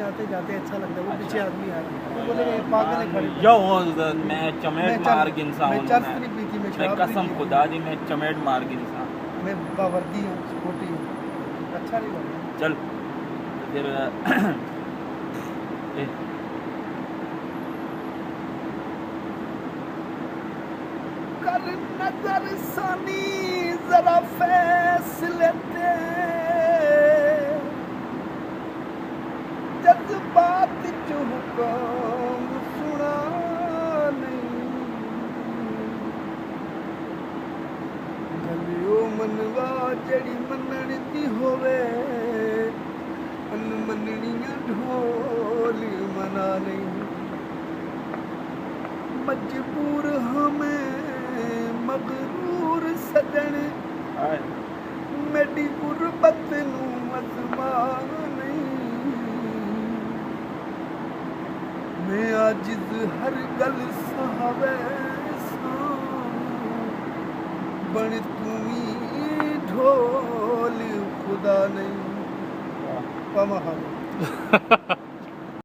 आते जाते अच्छा लगता है। वो पीछे आदमी आ रहा है, बोले ये पागल है खड़े। जो मैं चमेट मार गिनसा हूँ, मैं चर्च नहीं पीती, मैं शराब नहीं कसम पीती। खुदा दी मैं चमेट मार गिनसा। मैं बावर्दी हूँ, स्पोर्टी हूँ, अच्छा नहीं लगता। चल फिर कर नजर सानी जरा फैसले ते, जज्बात जो हुक्म सुना नहीं, गलियो मनवा जड़ी मनण दी होवे, अनमननियां ढोल मना नहीं। मजबूर हमें मगरूर सजन, मेरी गुरबत नू मजमान नहीं। मैं आजिज़ हर गल सहावे बन तुम्ही ढोल खुदा नहीं।